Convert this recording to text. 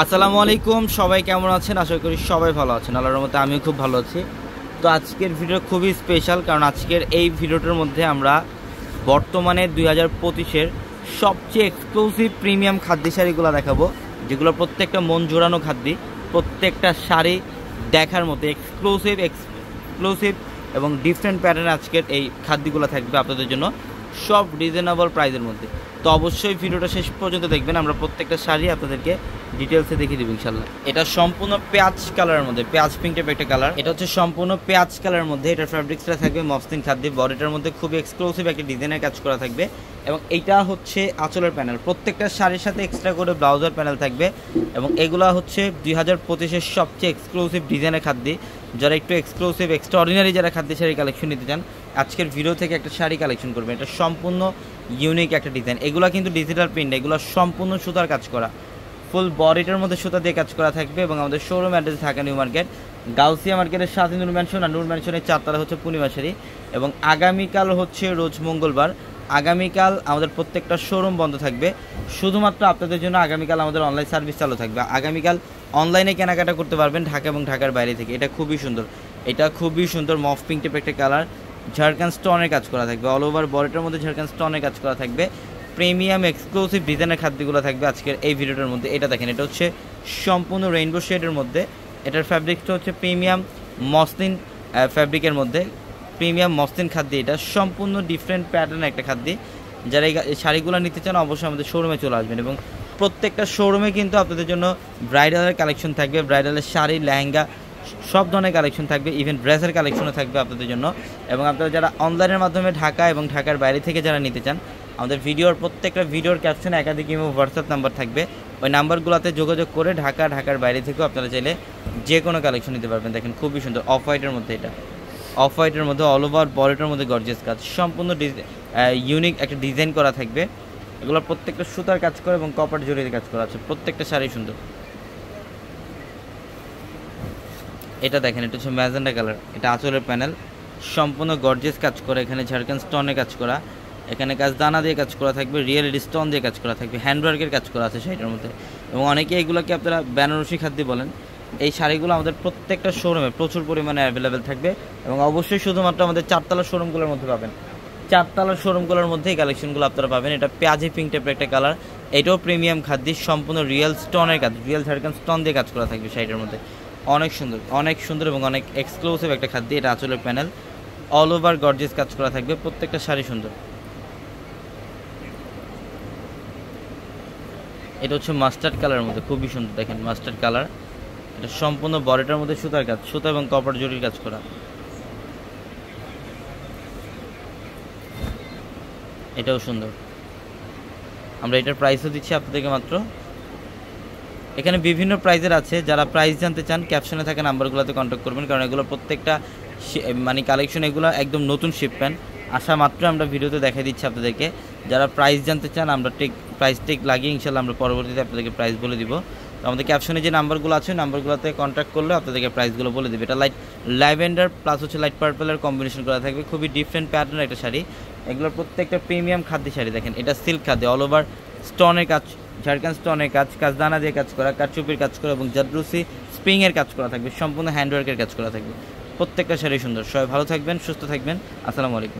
আসসালামু আলাইকুম, সবাই কেমন আছেন? আশা করি সবাই ভালো আছেন। আল্লাহর রহমতে আমিও খুব ভালো আছি। তো আজকের ভিডিও খুবই স্পেশাল, কারণ আজকের এই ভিডিওটার মধ্যে আমরা বর্তমানে 2025-এর সবচেয়ে এক্সক্লুসিভ প্রিমিয়াম খাদ্য শাড়িগুলো দেখাবো, যেগুলো প্রত্যেকটা মন জোড়ানো খাদ্য, প্রত্যেকটা শাড়ি দেখার মতো এক্সক্লুসিভ এবং ডিফারেন্ট প্যাটার্ন। আজকের এই খাদ্যগুলো থাকবে আপনাদের জন্য সব রিজনেবল প্রাইসের মধ্যে। তো অবশ্যই ভিডিওটা শেষ পর্যন্ত দেখবেন, আমরা প্রত্যেকটা শাড়ি আপনাদেরকে ডিটেলসে দেখিয়ে দেবো ইনশাল্লাহ। এটা সম্পূর্ণ পেঁয়াজ কালারের মধ্যে, পেঁয়াজ পিঙ্ক টাইপের একটা কালার। এটা হচ্ছে সম্পূর্ণ পেঁয়াজ কালারের মধ্যে। এটার ফ্যাব্রিক্সটা থাকবে মসলিন খাদ্য, বডিটার মধ্যে খুবই এক্সক্লুসিভ একটা ডিজাইনের কাজ করা থাকবে। এবং এইটা হচ্ছে আঁচলের প্যানেল, প্রত্যেকটা শাড়ির সাথে এক্সট্রা করে ব্লাউজের প্যানেল থাকবে। এবং এগুলো হচ্ছে 2025-এর সবচেয়ে এক্সক্লুসিভ ডিজাইনের খাদ্য। যারা একটু এক্সক্লুসিভ এক্সট্রাঅর্ডিনারি যারা খাদ্য শাড়ি কালেকশন নিতে চান, আজকের ভিডিও থেকে একটা শাড়ি কালেকশন করবেন। এটা সম্পূর্ণ ইউনিক একটা ডিজাইন। এগুলো কিন্তু ডিজিটাল প্রিন্ট, এগুলো সম্পূর্ণ সুতার কাজ করা, ফুল বডিটার মধ্যে সুতা দিয়ে কাজ করা থাকবে। এবং আমাদের showroom address Dhaka new market, Gausia মার্কেটের সাথে নূর ম্যানশন, আর নূর ম্যানশনের 4 তলা হচ্ছে পূর্ণিমা শাড়ি। এবং আগামীকাল হচ্ছে রোজ মঙ্গলবার, আগামীকাল আমাদের প্রত্যেকটা শোরুম বন্ধ থাকবে। শুধুমাত্র আপনাদের জন্য আগামীকাল আমাদের অনলাইন সার্ভিস চালু থাকবে। আগামীকাল অনলাইনে কেনাকাটা করতে পারবেন ঢাকা এবং ঢাকার বাইরে থেকে। এটা খুবই সুন্দর, এটা খুবই সুন্দর মফ পিঙ্ক টাইপের একটা কালার। ঝাড়খান স্টোনের কাজ করা থাকবে, অল ওভার বডিটার মধ্যে ঝাড়খান স্টোনের কাজ করা থাকবে। প্রিমিয়াম এক্সক্লুসিভ ডিজাইনের খাদ্যগুলো থাকবে আজকের এই ভিডিওটার মধ্যে। এটা দেখেন, এটা হচ্ছে সম্পূর্ণ রেইনবো শেডের মধ্যে। এটার ফ্যাব্রিকটা হচ্ছে প্রিমিয়াম মসলিন ফ্যাব্রিকের মধ্যে, প্রিমিয়াম মসলিন খাদ্য। এটা সম্পূর্ণ ডিফারেন্ট প্যাটার্নের একটা খাদ্য। যারা এই শাড়িগুলো নিতে চান অবশ্যই আমাদের শোরুমে চলে আসবেন। এবং প্রত্যেকটা শোরুমে কিন্তু আপনাদের জন্য ব্রাইডালের কালেকশন থাকবে, ব্রাইডালের শাড়ি, লেহেঙ্গা, সব ধরনের কালেকশন থাকবে। ইভেন ড্রেসের কালেকশনও থাকবে আপনাদের জন্য। এবং আপনারা যারা অনলাইনের মাধ্যমে ঢাকা এবং ঢাকার বাইরে থেকে যারা নিতে চান, আমাদের প্রত্যেকটা ভিডিওর ক্যাপশনে একাধিক হোয়াটসঅ্যাপ নাম্বার থাকবে। ওই নাম্বারগুলোতে যোগাযোগ করে ঢাকার বাইরে থেকেও আপনারা চাইলে যে কোনো কালেকশন নিতে পারবেন। দেখেন খুবই সুন্দর অফ হোয়াইটের মধ্যে, এটা অফ হোয়াইটের মধ্যে অল ওভার বডিটার মধ্যে গর্জিয়াস কাজ, সম্পূর্ণ ইউনিক একটা ডিজাইন করা থাকবে। এগুলো প্রত্যেকটা সুতার কাজ করে এবং কপার জরির কাজ করা আছে, প্রত্যেকটা শাড়ি সুন্দর। এটা দেখেন, এটা হচ্ছে ম্যাজেন্ডা কালার, এটা আঁচলের প্যানেল, সম্পূর্ণ গর্জিয়াস কাজ করে। এখানে ঝাড়খান স্টোনে কাজ করা, এখানে কাজ দানা দিয়ে কাজ করা থাকবে, রিয়েল স্টোন দিয়ে কাজ করা থাকবে, হ্যান্ডওয়ার্কের কাজ করা আছে শাড়িটার মধ্যে। এবং অনেকে এগুলোকে আপনারা বেনারসি খাদ্য বলেন। এই শাড়িগুলো আমাদের প্রত্যেকটা শোরুমে প্রচুর পরিমাণে অ্যাভেলেবেল থাকবে। এবং অবশ্যই শুধুমাত্র আমাদের 4 তলা শোরুমগুলোর মধ্যে পাবেন, 4 তলার শোরুমগুলোর মধ্যে এই কালেকশনগুলো আপনারা পাবেন। এটা পেঁয়াজি পিঙ্ক টাইপের একটা কালার, এটাও প্রিমিয়াম খাদ্য, সম্পূর্ণ রিয়েল স্টোনের কাজ, রিয়েল ঝাড়খান স্টোন দিয়ে কাজ করা থাকবে শাড়িটার মধ্যে। অনেক সুন্দর এবং অনেক এক্সক্লুসিভ একটা খাদ্য। এটা আঁচলের প্যানেল, অল ওভার গর্জিয়াস কাজ করা থাকবে, প্রত্যেকটা শাড়ি সুন্দর। এটা হচ্ছে মাস্টার্ড কালারের মধ্যে, খুবই সুন্দর। দেখেন মাস্টার্ড কালার, এটা সম্পূর্ণ বডিটার মধ্যে সুতার কাজ, সুতা এবং কপার জরির কাজ করা। এটাও সুন্দর। আমরা এটার প্রাইসও দিচ্ছি আপনাদেরকে মাত্র, এখানে বিভিন্ন প্রাইজের আছে। যারা প্রাইস জানতে চান ক্যাপশনে থাকা নাম্বারগুলোতে কন্ট্যাক্ট করবেন, কারণ এগুলো প্রত্যেকটা মানে কালেকশন এগুলো একদম নতুন শিপমেন্ট আসা মাত্র আমরা ভিডিওতে দেখাই দিচ্ছি আপনাদেরকে। যারা প্রাইস জানতে চান আমরা প্রাইস লাগিয়ে ইনশাল্লাহ আমরা পরবর্তীতে আপনাদেরকে প্রাইস বলে দিব। তো আমাদের ক্যাপশনে যে নাম্বারগুলো আছে নাম্বারগুলোতে কন্ট্যাক্ট করলে আপনাদেরকে প্রাইসগুলো বলে দেবে। এটা ল্যাভেন্ডার প্লাস হচ্ছে লাইট পার্পেলের কম্বিনেশন করা থাকবে, খুবই ডিফারেন্ট প্যাটার্নের একটা শাড়ি। এগুলোর প্রত্যেকটা প্রিমিয়াম খাদ্য শাড়ি। দেখেন এটা সিল্ক খাদ্য, অল ওভার স্টোনের কাজ, ঝাড়খান স্টোনের কাজ দানা দিয়ে কাজ করা, কারচুপির কাজ করা এবং জাদ্রুসি স্প্রিংয়ের কাজ করা থাকবে, সম্পূর্ণ হ্যান্ডওয়ার্কের কাজ করা থাকবে। প্রত্যেকটা শাড়ি সুন্দর। সবাই ভালো থাকবেন, সুস্থ থাকবেন। আসসালামু আলাইকুম।